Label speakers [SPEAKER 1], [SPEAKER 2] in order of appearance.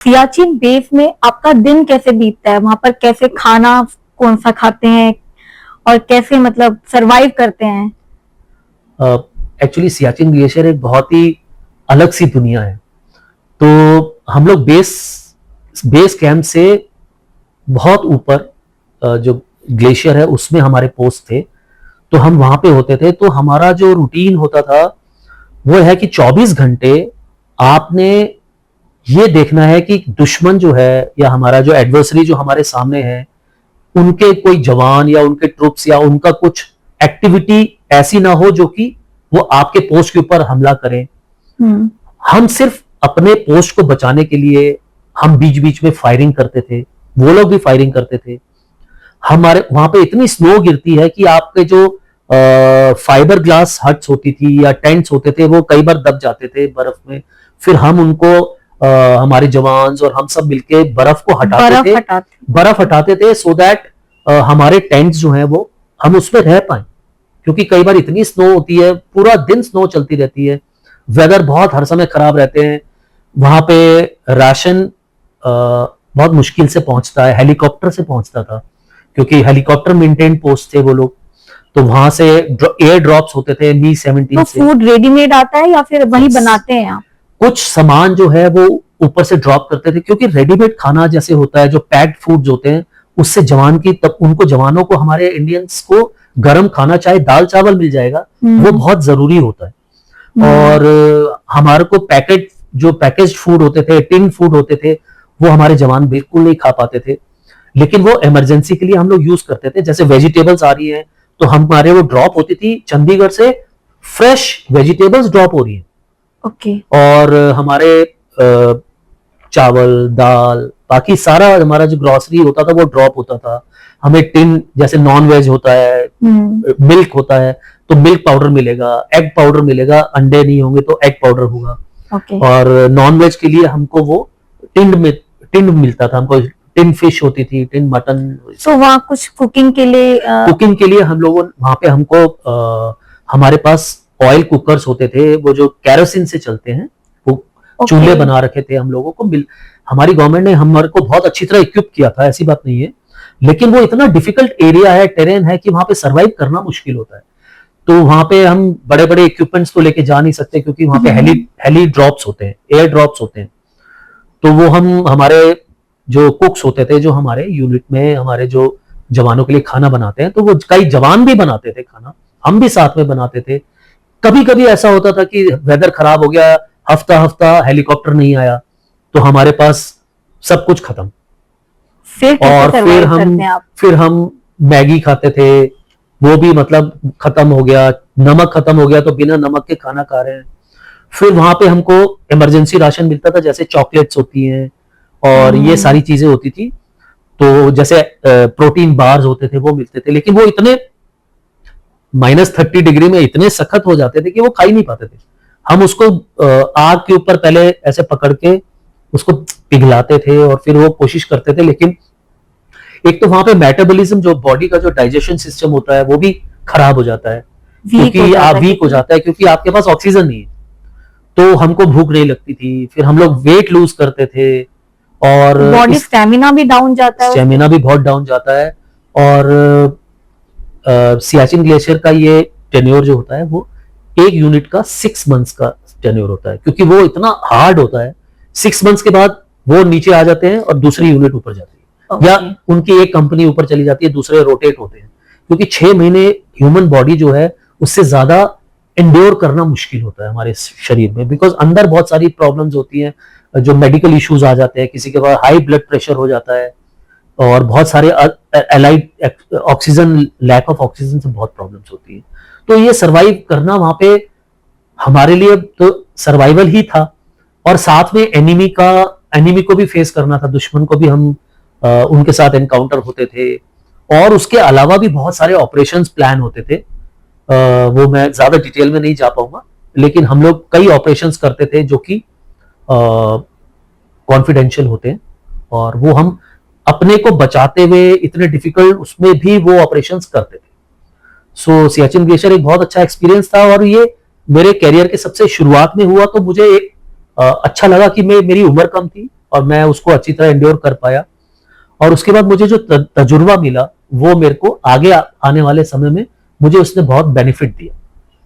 [SPEAKER 1] Siachen base में आपका दिन कैसे बीतता है? वहां पर कैसे खाना कौन सा खाते हैं और कैसे मतलब सरवाइव करते हैं?
[SPEAKER 2] एक्चुअली सियाचिन ग्लेशियर एक बहुत ही अलग सी दुनिया है। तो हम लोग बेस कैंप से बहुत ऊपर जो ग्लेशियर है उसमें हमारे पोस्ट थे, तो हम वहां पे होते थे। तो हमारा जो रूटीन होता था वो है कि 24 घंटे आपने ये देखना है कि दुश्मन जो है या हमारा जो एडवर्सरी जो हमारे सामने है, उनके कोई जवान या उनके ट्रुप्स या उनका कुछ एक्टिविटी ऐसी ना हो जो कि वो आपके पोस्ट के ऊपर हमला करें। हम सिर्फ अपने पोस्ट को बचाने के लिए हम बीच बीच में फायरिंग करते थे, वो लोग भी फायरिंग करते थे। हमारे वहां पे इतनी स्नो गिरती है कि आपके जो फाइबर ग्लास हट्स होती थी या टेंट्स होते थे वो कई बार दब जाते थे बर्फ में। फिर हम उनको हमारे जवान और हम सब मिलके बर्फ को बर्फ हटाते थे सो दैट हमारे टेंट्स जो है वो हम उसमें रह पाए, क्योंकि कई बार इतनी स्नो होती है, पूरा दिन स्नो चलती रहती है, वेदर बहुत हर समय खराब रहते हैं। वहां पे राशन बहुत मुश्किल से पहुंचता है, हेलीकॉप्टर से पहुंचता था क्योंकि हेलीकॉप्टर मेंटेन पोस्ट थे वो लोग। तो वहां से एयर ड्रॉप्स होते थे मी-17
[SPEAKER 1] तो
[SPEAKER 2] से।
[SPEAKER 1] फूड रेडीमेड आता है या फिर वही बनाते हैं आप?
[SPEAKER 2] कुछ सामान जो है वो ऊपर से ड्रॉप करते थे, क्योंकि रेडीमेड खाना जैसे होता है जो पैक्ड फूड्स होते हैं उससे जवान की तब उनको जवानों को हमारे इंडियंस को गर्म खाना चाहे दाल चावल मिल जाएगा वो बहुत जरूरी होता है। और हमारे को पैकेज फूड होते थे, टिन फूड होते थे, वो हमारे जवान बिल्कुल नहीं खा पाते थे, लेकिन वो इमरजेंसी के लिए हम लोग यूज करते थे। जैसे वेजिटेबल्स आ रही है तो हमारे वो ड्रॉप होती थी चंडीगढ़ से, फ्रेश वेजिटेबल्स ड्रॉप हो रही है।
[SPEAKER 1] ओके।
[SPEAKER 2] और हमारे चावल दाल बाकी सारा हमारा जो ग्रोसरी होता था वो ड्रॉप होता था। हमें टिन जैसे नॉन वेज होता है, मिल्क होता है तो मिल्क पाउडर मिलेगा, एग पाउडर मिलेगा, अंडे नहीं होंगे तो एग पाउडर होगा। और नॉन वेज के लिए हमको वो टिन मिलता था, हमको टिन फिश होती थी, टिन मटन।
[SPEAKER 1] तो वहाँ कुछ कुकिंग के लिए
[SPEAKER 2] हम लोगों वहां पे हमको हमारे पास ऑयल कुकर्स होते थे, वो जो कैरोसिन से चलते हैं, वो चूल्हे बना रखे थे हम लोगों को। हमारी गवर्नमेंट ने हमारे को बहुत अच्छी तरह इक्विप किया था, ऐसी बात नहीं है, लेकिन वो इतना डिफिकल्ट एरिया है, टेरेन है कि वहां पे सरवाइव करना मुश्किल होता है। तो वहां पे हम बड़े बड़े इक्विपमेंट्स तो लेके जा नहीं सकते क्योंकि वहां पे हेली ड्रॉप्स होते हैं, एयर ड्रॉप्स होते हैं। तो वो हमारे जो कुक्स होते थे जो हमारे यूनिट में हमारे जो जवानों के लिए खाना बनाते हैं, तो वो कई जवान भी बनाते थे खाना, हम भी साथ में बनाते थे। कभी कभी ऐसा होता था कि वेदर खराब हो गया, हफ्ता हेलीकॉप्टर नहीं आया, तो हमारे पास सब कुछ खत्म। और फिर हम मैगी खाते थे, वो भी मतलब खत्म हो गया, नमक खत्म हो गया तो बिना नमक के खाना खा रहे हैं। फिर वहां पे हमको इमरजेंसी राशन मिलता था, जैसे चॉकलेट्स होती हैं और ये सारी चीजें होती थी। तो जैसे प्रोटीन बार्स होते थे वो मिलते थे, लेकिन वो इतने -30 डिग्री में इतने सख्त हो जाते थे कि वो खा ही नहीं पाते थे। हम उसको आग के ऊपर पहले ऐसे पकड़ के उसको पिघलाते थे और फिर वो कोशिश करते थे, लेकिन एक तो वहां पे मेटाबॉलिज्म जो बॉडी का जो डाइजेशन सिस्टम होता है वो भी खराब हो जाता है, क्योंकि आप वीक हो जाता है क्योंकि आपके पास ऑक्सीजन नहीं है। तो हमको भूख नहीं लगती थी, फिर हम लोग वेट लूज करते थे और
[SPEAKER 1] बॉडी स्टेमिना भी डाउन जाता है,
[SPEAKER 2] स्टेमिना भी बहुत डाउन जाता है। और सियाचिन ग्लेशियर का ये टेन्योर जो होता है वो एक यूनिट का 6 मंथ्स का टेन्योर होता है, क्योंकि वो इतना हार्ड होता है। 6 मंथ्स के बाद वो नीचे आ जाते हैं और दूसरी यूनिट ऊपर जाती है, या उनकी एक कंपनी ऊपर चली जाती है, दूसरे रोटेट होते हैं, क्योंकि 6 महीने ह्यूमन बॉडी जो है उससे ज्यादा एंड्योर करना मुश्किल होता है हमारे शरीर में, बिकॉज अंदर बहुत सारी प्रॉब्लम्स होती हैं, जो मेडिकल इश्यूज आ जाते हैं, किसी के पास हाई ब्लड प्रेशर हो जाता है और बहुत सारे allied oxygen, lack of oxygen से बहुत प्रॉब्लम्स होती है। तो ये सरवाइव करना वहां पे हमारे लिए तो सर्वाइवल ही था, और साथ में एनिमी को भी फेस करना था, दुश्मन को भी हम उनके साथ एनकाउंटर होते थे। और उसके अलावा भी बहुत सारे ऑपरेशंस प्लान होते थे, वो मैं ज्यादा डिटेल में नहीं जा पाऊंगा, लेकिन हम लोग कई ऑपरेशंस करते थे जो कि कॉन्फिडेंशियल होते हैं, और वो हम अपने को बचाते हुए इतने डिफिकल्ट उसमें भी वो ऑपरेशंस करते थे। सो सियाचिन ग्लेशियर एक बहुत अच्छा एक्सपीरियंस था, और ये मेरे कैरियर के सबसे शुरुआत में हुआ, तो मुझे एक अच्छा लगा कि मेरी उम्र कम थी और मैं उसको अच्छी तरह एंड्योर कर पाया। और उसके बाद मुझे जो तजुर्बा मिला वो मेरे को आगे आने वाले समय में मुझे उसने बहुत बेनिफिट दिया।